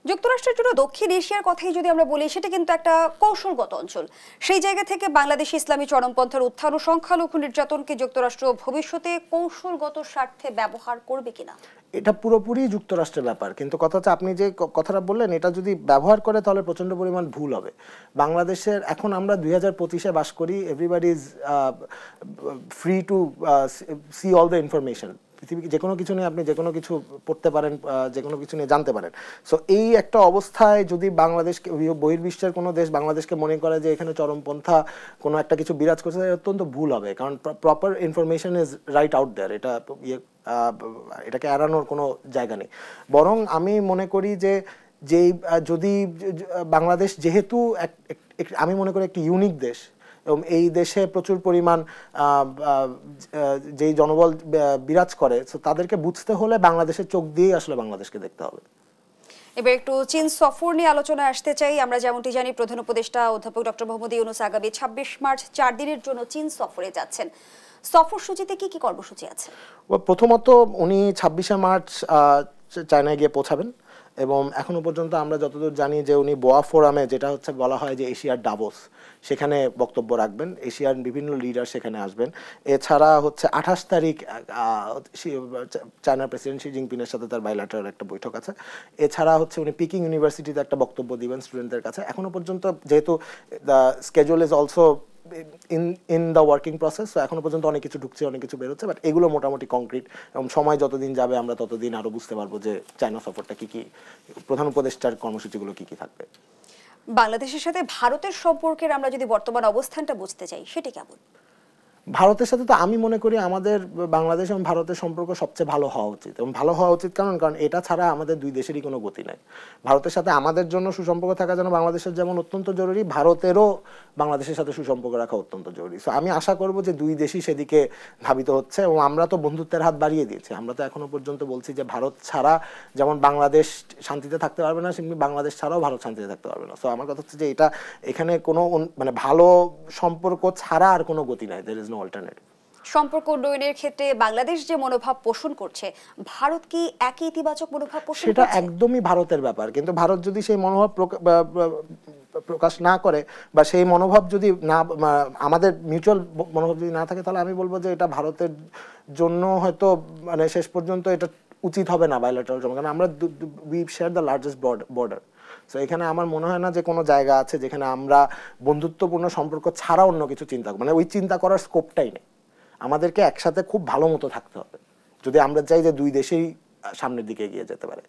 যুক্তরাষ্ট্রের জন্য দক্ষিণ এশিয়ার কথাই যদি আমরা বলি, সেটা কিন্তু একটা কৌশলগত অঞ্চল। সেই জায়গা থেকে বাংলাদেশে ইসলামী চরমপন্থার উত্থান ও সংখ্যালঘু নির্যাতনকে যুক্তরাষ্ট্র ভবিষ্যতে কৌশলগত স্বার্থে ব্যবহার করবে কিনা, এটা পুরোপুরি যুক্তরাষ্ট্রের ব্যাপার। কিন্তু কথা হচ্ছে, আপনি যে কথাটা বললেন, এটা যদি ব্যবহার করে তাহলে প্রচন্ড পরিমাণ ভুল হবে। বাংলাদেশের এখন আমরা 2025-এ বাস করি। Everybody is free to see all the information. পৃথিবী যে কোনো কিছু নিয়ে আপনি যে কোনো কিছু পড়তে পারেন, যে কোনো কিছু নিয়ে জানতে পারেন। সো এই একটা অবস্থায় যদি বাংলাদেশকে, বহির্বিশ্বের কোনো দেশ বাংলাদেশকে মনে করে যে এখানে চরমপন্থা কোনো একটা কিছু বিরাজ করছে, অত্যন্ত ভুল হবে। কারণ proper information is right out there. এটাকে এড়ানোর কোনো জায়গা নেই। বরং আমি মনে করি যে যদি বাংলাদেশ যেহেতু আমি মনে করি একটি ইউনিক দেশ, এবং এই দেশে প্রচুর পরিমাণ যেই জনবল বিরাজ করে, তাদেরকে বুঝতে হলে বাংলাদেশের চোখ দিয়েই আসলে বাংলাদেশকে দেখতে হবে। এবার একটু চীন সফর নিয়ে আলোচনা আসতে চাই। আমরা যেমনটি জানি, প্রধান উপদেষ্টা অধ্যাপক ডক্টর মোহাম্মদ ইউনূস আগামী 26 মার্চ 4 দিনের জন্য চীন সফরে যাচ্ছেন। সফরসূচিতে কি কি কর্মসূচি আছে? প্রথমত উনি 26শে মার্চ চায়নায় গিয়ে পৌঁছাবেন, এবং এখনো পর্যন্ত আমরা যতদূর জানি যে উনি বোয়া ফোরামে, যেটা হচ্ছে বলা হয় যে এশিয়ার ডাভোস, সেখানে বক্তব্য রাখবেন। এশিয়ার বিভিন্ন লিডার সেখানে আসবেন। এছাড়া হচ্ছে 28 তারিখ চায়নার প্রেসিডেন্ট শি জিনপিংয়ের সাথে তার বাইল্যাটারাল একটা বৈঠক আছে। এছাড়া হচ্ছে উনি পিকিং ইউনিভার্সিটিতে একটা বক্তব্য দিবেন স্টুডেন্টদের কাছে। এখনো পর্যন্ত যেহেতু the schedule is also in the working process, তো এখনো পর্যন্ত অনেক কিছু ঢুকছে, অনেক কিছু বেরোচ্ছে, বাট এগুলো মোটামুটি কংক্রিট। এবং সময় যতদিন যাবে আমরা ততদিন আরো বুঝতে পারবো যে চায়না সফরটা কি কি, প্রধান উপদেষ্টার কর্মসূচিগুলো কি কি থাকবে। বাংলাদেশের সাথে ভারতের সম্পর্কের আমরা যদি বর্তমান অবস্থানটা বুঝতে চাই, সেটি কেমন? ভারতের সাথে তো আমি মনে করি আমাদের বাংলাদেশ এবং ভারতের সম্পর্ক সবচেয়ে ভালো হওয়া উচিত। এবং ভালো হওয়া উচিত কারণ এটা ছাড়া আমাদের দুই দেশেরই কোনো গতি নাই। ভারতের সাথে আমাদের জন্য সুসম্পর্ক থাকা যেন বাংলাদেশের যেমন অত্যন্ত জরুরি, ভারতেরও বাংলাদেশের সাথে সুসম্পর্ক রাখা অত্যন্ত জরুরি। সো আমি আশা করব যে দুই দেশই সেদিকে ধাবিত হচ্ছে, এবং আমরা তো বন্ধুত্বের হাত বাড়িয়ে দিয়েছি। আমরা তো এখনো পর্যন্ত বলছি যে ভারত ছাড়া যেমন বাংলাদেশ শান্তিতে থাকতে পারবে না, সেমনি বাংলাদেশ ছাড়াও ভারত শান্তিতে থাকতে পারবে না। সো আমার কথা হচ্ছে যে এখানে কোনো মানে ভালো সম্পর্ক ছাড়া আর কোনো গতি নাই। There is no alternative. সম্পর্ক উন্নয়নের ক্ষেত্রে বাংলাদেশ যে মনোভাব পোষণ করছে, ভারত কি একই ইতিবাচক মনোভাব পোষণ করছে? সেটা একদমই ভারতের ব্যাপার। কিন্তু ভারত যদি সেই মনোভাব প্রকাশ না করে, বা সেই মনোভাব যদি না, আমাদের মিউচুয়াল মনোভাব যদি না থাকে, তাহলে আমি বলবো যে এটা ভারতের জন্য হয়তো মানে শেষ পর্যন্ত এটা উচিত হবে না বাইলেটারাল সম্পর্ক। কারণ আমরা we share the largest border. So এখানে আমার মনে হয় না যে কোনো জায়গা আছে যেখানে আমরা বন্ধুত্বপূর্ণ সম্পর্ক ছাড়া অন্য কিছু চিন্তা, মানে ওই চিন্তা করার স্কোপটাই নেই। আমাদেরকে একসাথে খুব ভালো মতো থাকতে হবে যদি আমরা চাই যে দুই দেশেই সামনের দিকে এগিয়ে যেতে পারে।